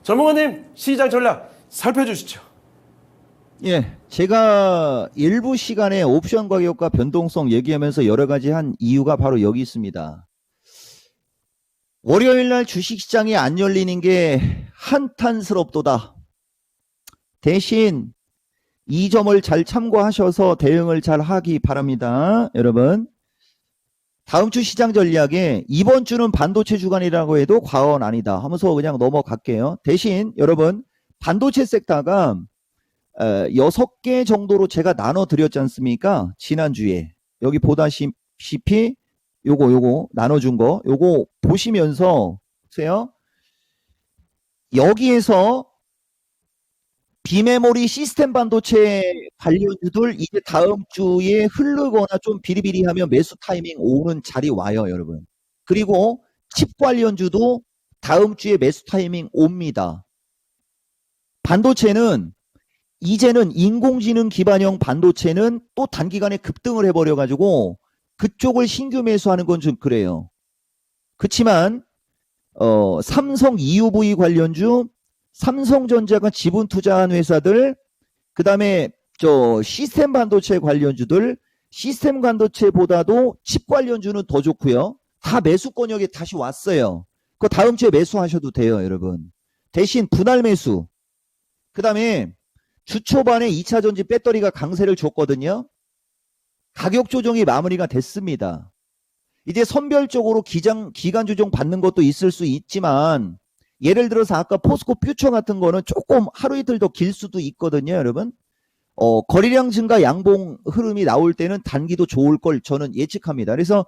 전문가님, 시장 전략 살펴주시죠. 예, 제가 일부 시간에 옵션 가격과 변동성 얘기하면서 여러 가지 한 이유가 바로 여기 있습니다. 월요일 날 주식시장이 안 열리는 게 한탄스럽도다. 대신 이 점을 잘 참고하셔서 대응을 잘 하기 바랍니다. 여러분, 다음 주 시장 전략에 이번 주는 반도체 주간이라고 해도 과언 아니다 하면서 그냥 넘어갈게요. 대신 여러분, 반도체 섹터가 6개 정도로 제가 나눠 드렸지 않습니까? 지난주에. 여기 보다시피 요거 나눠준 거 요거 보시면서 보세요. 여기에서 비메모리 시스템 반도체 관련주들 이제 다음 주에 흐르거나 좀 비리비리하면 매수 타이밍 오는 자리 와요, 여러분. 그리고 칩 관련주도 다음 주에 매수 타이밍 옵니다. 반도체는 이제는 인공지능 기반형 반도체는 또 단기간에 급등을 해버려가지고 그쪽을 신규 매수하는 건 좀 그래요. 그렇지만 삼성 EUV 관련주, 삼성전자가 지분 투자한 회사들, 그 다음에 시스템 반도체 관련주들, 시스템 반도체보다도 칩 관련주는 더 좋고요. 다 매수권역에 다시 왔어요. 그거 다음 주에 매수하셔도 돼요, 여러분. 대신 분할 매수. 그 다음에 주 초반에 2차전지 배터리가 강세를 줬거든요. 가격 조정이 마무리가 됐습니다. 이제 선별적으로 기간 조정 받는 것도 있을 수 있지만 예를 들어서 아까 포스코 퓨처 같은 거는 조금 하루 이틀 더 길 수도 있거든요, 여러분. 거래량 증가 양봉 흐름이 나올 때는 단기도 좋을 걸 저는 예측합니다. 그래서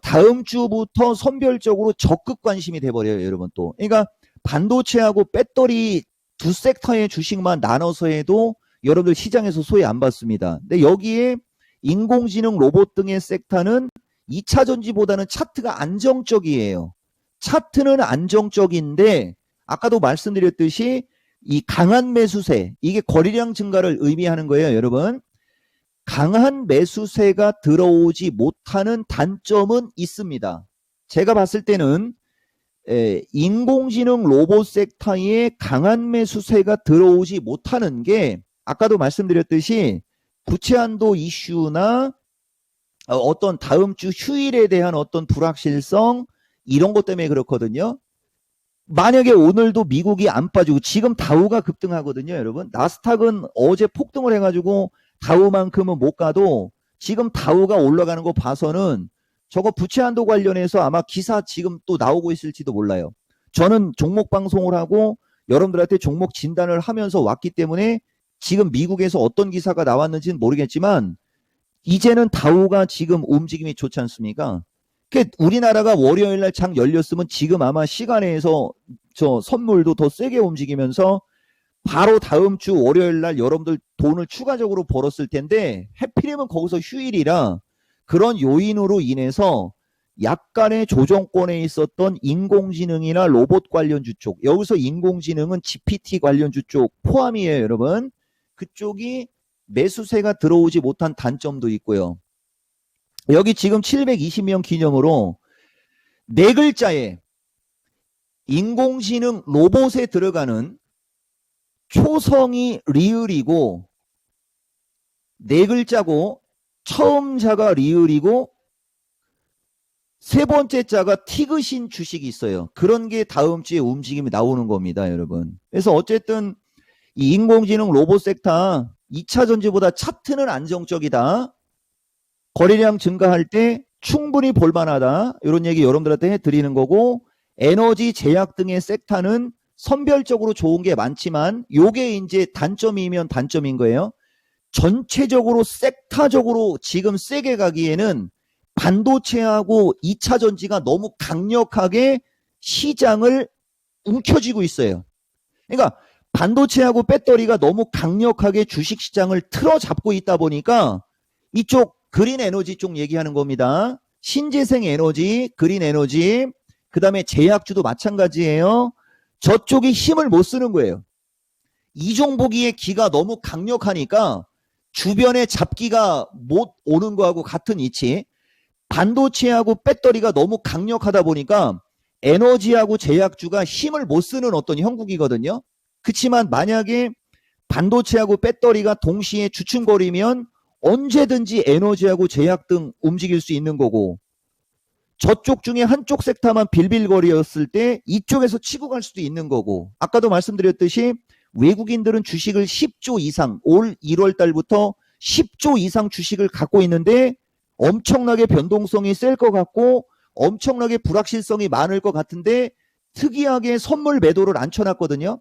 다음 주부터 선별적으로 적극 관심이 돼버려요, 여러분. 또 그러니까 반도체하고 배터리 두 섹터의 주식만 나눠서 해도 여러분들 시장에서 소외 안 받습니다. 근데 여기에 인공지능 로봇 등의 섹터는 2차 전지보다는 차트가 안정적이에요. 차트는 안정적인데 아까도 말씀드렸듯이 이 강한 매수세, 이게 거래량 증가를 의미하는 거예요, 여러분. 강한 매수세가 들어오지 못하는 단점은 있습니다. 제가 봤을 때는 인공지능 로봇 섹터에 강한 매수세가 들어오지 못하는 게 아까도 말씀드렸듯이 부채 한도 이슈나 어떤 다음 주 휴일에 대한 어떤 불확실성 이런 것 때문에 그렇거든요. 만약에 오늘도 미국이 안 빠지고 지금 다우가 급등하거든요, 여러분. 나스닥은 어제 폭등을 해가지고 다우만큼은 못 가도 지금 다우가 올라가는 거 봐서는 저거 부채 한도 관련해서 아마 기사 지금 또 나오고 있을지도 몰라요. 저는 종목 방송을 하고 여러분들한테 종목 진단을 하면서 왔기 때문에 지금 미국에서 어떤 기사가 나왔는지는 모르겠지만 이제는 다우가 지금 움직임이 좋지 않습니까? 우리나라가 월요일날 장 열렸으면 지금 아마 시간에서 저 선물도 더 세게 움직이면서 바로 다음 주 월요일날 여러분들 돈을 추가적으로 벌었을 텐데 해필이면 거기서 휴일이라 그런 요인으로 인해서 약간의 조정권에 있었던 인공지능이나 로봇 관련주 쪽, 여기서 인공지능은 GPT 관련주 쪽 포함이에요, 여러분. 그쪽이 매수세가 들어오지 못한 단점도 있고요. 여기 지금 720명 기념으로 네 글자에 인공지능 로봇에 들어가는 초성이 리을이고 네 글자고 처음 자가 리을이고 세 번째 자가 티그신 주식이 있어요. 그런 게 다음 주에 움직임이 나오는 겁니다, 여러분. 그래서 어쨌든 이 인공지능 로봇 섹터 2차 전지보다 차트는 안정적이다. 거래량 증가할 때 충분히 볼만하다. 이런 얘기 여러분들한테 해드리는 거고, 에너지 제약 등의 섹터는 선별적으로 좋은 게 많지만 요게 이제 단점이면 단점인 거예요. 전체적으로 섹터적으로 지금 세게 가기에는 반도체하고 2차 전지가 너무 강력하게 시장을 움켜쥐고 있어요. 그러니까 반도체하고 배터리가 너무 강력하게 주식시장을 틀어잡고 있다 보니까 이쪽 그린 에너지 쪽 얘기하는 겁니다. 신재생 에너지, 그린 에너지, 그 다음에 제약주도 마찬가지예요. 저쪽이 힘을 못 쓰는 거예요. 이종보기의 기가 너무 강력하니까 주변에 잡기가 못 오는 거하고 같은 이치. 반도체하고 배터리가 너무 강력하다 보니까 에너지하고 제약주가 힘을 못 쓰는 어떤 형국이거든요. 그렇지만 만약에 반도체하고 배터리가 동시에 주춤거리면 언제든지 에너지하고 제약 등 움직일 수 있는 거고, 저쪽 중에 한쪽 섹터만 빌빌거리었을 때 이쪽에서 치고 갈 수도 있는 거고, 아까도 말씀드렸듯이 외국인들은 주식을 10조 이상, 올 1월 달부터 10조 이상 주식을 갖고 있는데 엄청나게 변동성이 셀 것 같고 엄청나게 불확실성이 많을 것 같은데 특이하게 선물 매도를 안 쳐놨거든요.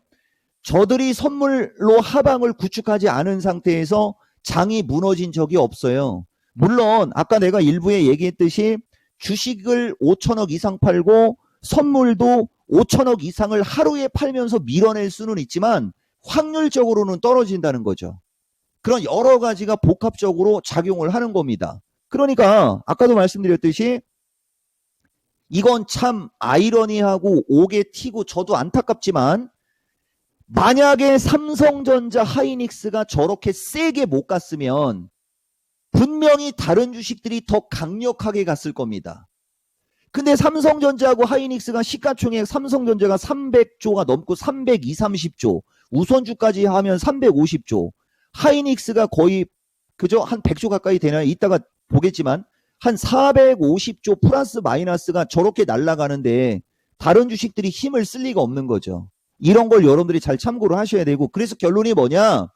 저들이 선물로 하방을 구축하지 않은 상태에서 장이 무너진 적이 없어요. 물론 아까 내가 일부에 얘기했듯이 주식을 5천억 이상 팔고 선물도 5천억 이상을 하루에 팔면서 밀어낼 수는 있지만 확률적으로는 떨어진다는 거죠. 그런 여러 가지가 복합적으로 작용을 하는 겁니다. 그러니까 아까도 말씀드렸듯이 이건 참 아이러니하고 옥에 튀고 저도 안타깝지만, 만약에 삼성전자 하이닉스가 저렇게 세게 못 갔으면 분명히 다른 주식들이 더 강력하게 갔을 겁니다. 근데 삼성전자하고 하이닉스가 시가총액 삼성전자가 300조가 넘고 320, 30조, 우선주까지 하면 350조, 하이닉스가 거의 그저 한 100조 가까이 되나요? 이따가 보겠지만 한 450조 플러스 마이너스가 저렇게 날아가는데 다른 주식들이 힘을 쓸 리가 없는 거죠. 이런 걸 여러분들이 잘 참고를 하셔야 되고, 그래서 결론이 뭐냐?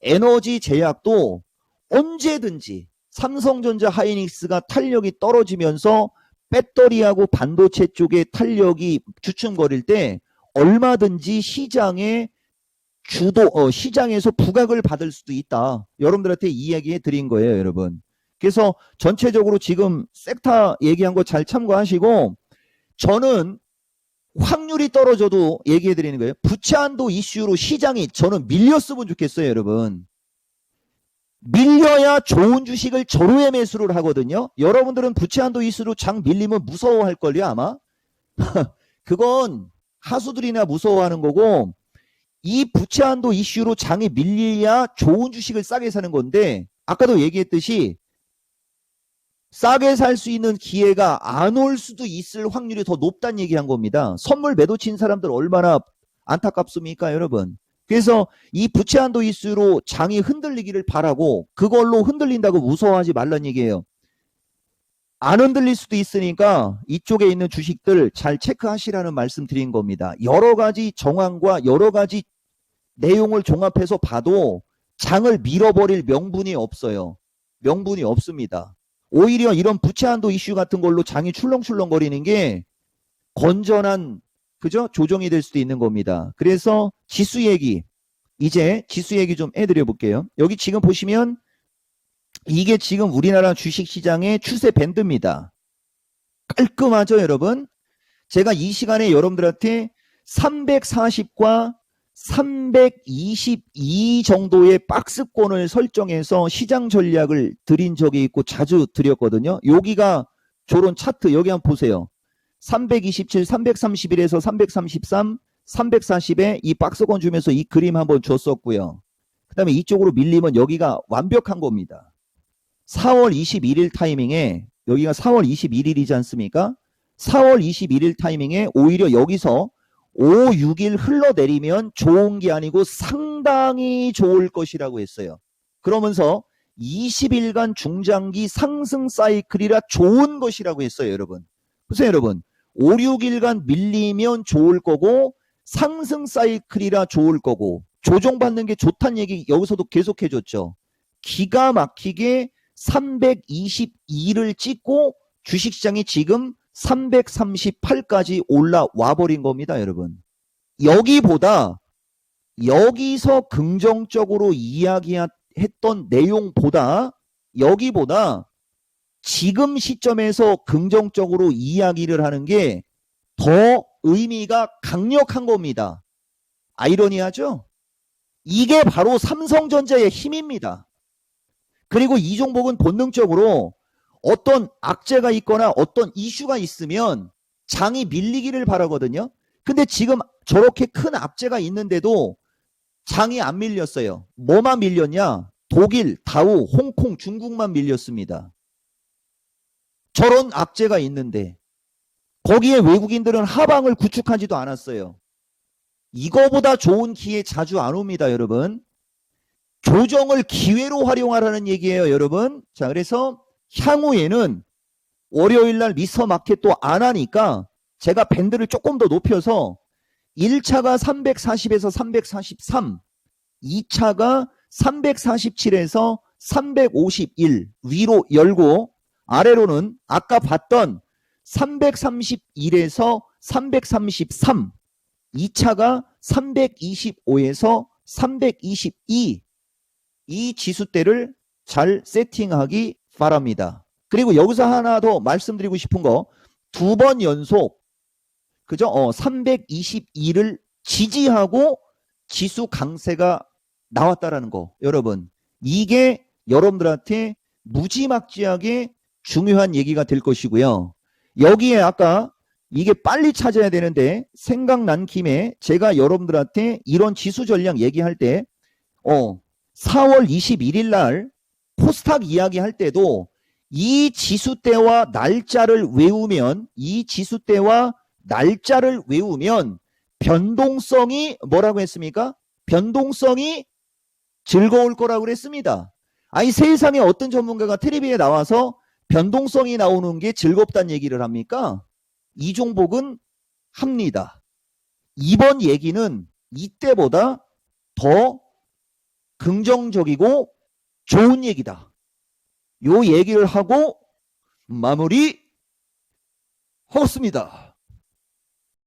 에너지 제약도 언제든지 삼성전자 하이닉스가 탄력이 떨어지면서 배터리하고 반도체 쪽에 탄력이 주춤거릴 때 얼마든지 시장에 시장에서 부각을 받을 수도 있다. 여러분들한테 이 이야기 드린 거예요, 여러분. 그래서 전체적으로 지금 섹터 얘기한 거 잘 참고하시고, 저는 확률이 떨어져도 얘기해 드리는 거예요. 부채 한도 이슈로 시장이 저는 밀렸으면 좋겠어요, 여러분. 밀려야 좋은 주식을 절호의 매수를 하거든요. 여러분들은 부채 한도 이슈로 장 밀리면 무서워할걸요, 아마. 그건 하수들이나 무서워하는 거고, 이 부채 한도 이슈로 장이 밀려야 좋은 주식을 싸게 사는 건데, 아까도 얘기했듯이 싸게 살 수 있는 기회가 안 올 수도 있을 확률이 더 높다는 얘기한 겁니다. 선물 매도 친 사람들 얼마나 안타깝습니까, 여러분. 그래서 이 부채 한도 이슈로 장이 흔들리기를 바라고, 그걸로 흔들린다고 무서워하지 말란 얘기예요. 안 흔들릴 수도 있으니까 이쪽에 있는 주식들 잘 체크하시라는 말씀 드린 겁니다. 여러 가지 정황과 여러 가지 내용을 종합해서 봐도 장을 밀어버릴 명분이 없어요. 명분이 없습니다. 오히려 이런 부채 한도 이슈 같은 걸로 장이 출렁출렁거리는 게 건전한 그죠? 조정이 될 수도 있는 겁니다. 그래서 지수 얘기, 이제 지수 얘기 좀 해드려 볼게요. 여기 지금 보시면 이게 지금 우리나라 주식시장의 추세 밴드입니다. 깔끔하죠, 여러분? 제가 이 시간에 여러분들한테 340과 322 정도의 박스권을 설정해서 시장 전략을 드린 적이 있고 자주 드렸거든요. 여기가 저런 차트, 여기 한번 보세요. 327, 331에서 333, 340에 이 박스권 주면서 이 그림 한번 줬었고요. 그 다음에 이쪽으로 밀리면 여기가 완벽한 겁니다. 4월 21일 타이밍에, 여기가 4월 21일이지 않습니까? 4월 21일 타이밍에 오히려 여기서 5, 6일 흘러내리면 좋은 게 아니고 상당히 좋을 것이라고 했어요. 그러면서 20일간 중장기 상승 사이클이라 좋은 것이라고 했어요, 여러분. 보세요, 여러분. 5, 6일간 밀리면 좋을 거고 상승 사이클이라 좋을 거고 조정받는 게 좋다는 얘기 여기서도 계속 해줬죠. 기가 막히게 322를 찍고 주식시장이 지금 338까지 올라와 버린 겁니다, 여러분. 여기보다, 여기서 긍정적으로 이야기했던 내용보다, 여기보다 지금 시점에서 긍정적으로 이야기를 하는 게 더 의미가 강력한 겁니다. 아이러니하죠? 이게 바로 삼성전자의 힘입니다. 그리고 이 종목은 본능적으로 어떤 악재가 있거나 어떤 이슈가 있으면 장이 밀리기를 바라거든요. 근데 지금 저렇게 큰 악재가 있는데도 장이 안 밀렸어요. 뭐만 밀렸냐? 독일, 다우, 홍콩, 중국만 밀렸습니다. 저런 악재가 있는데. 거기에 외국인들은 하방을 구축하지도 않았어요. 이거보다 좋은 기회 자주 안 옵니다, 여러분. 조정을 기회로 활용하라는 얘기예요, 여러분. 자, 그래서 향후에는 월요일 날 미스터 마켓 또 안 하니까 제가 밴드를 조금 더 높여서 1차가 340에서 343, 2차가 347에서 351 위로 열고 아래로는 아까 봤던 331에서 333, 2차가 325에서 322 이 지수대를 잘 세팅하기 바랍니다. 그리고 여기서 하나 더 말씀드리고 싶은 거, 2번 연속 그죠? 322를 지지하고 지수 강세가 나왔다라는 거. 여러분, 이게 여러분들한테 무지막지하게 중요한 얘기가 될 것이고요. 여기에 아까 이게 빨리 찾아야 되는데 생각난 김에 제가 여러분들한테 이런 지수 전략 얘기할 때 4월 21일 날 코스닥 이야기할 때도 이 지수대와 날짜를 외우면 변동성이 뭐라고 했습니까? 변동성이 즐거울 거라고 그랬습니다. 아니 세상에 어떤 전문가가 텔레비에 나와서 변동성이 나오는 게 즐겁다는 얘기를 합니까? 이종복은 합니다. 이번 얘기는 이때보다 더 긍정적이고 좋은 얘기다. 요 얘기를 하고 마무리 하겠습니다.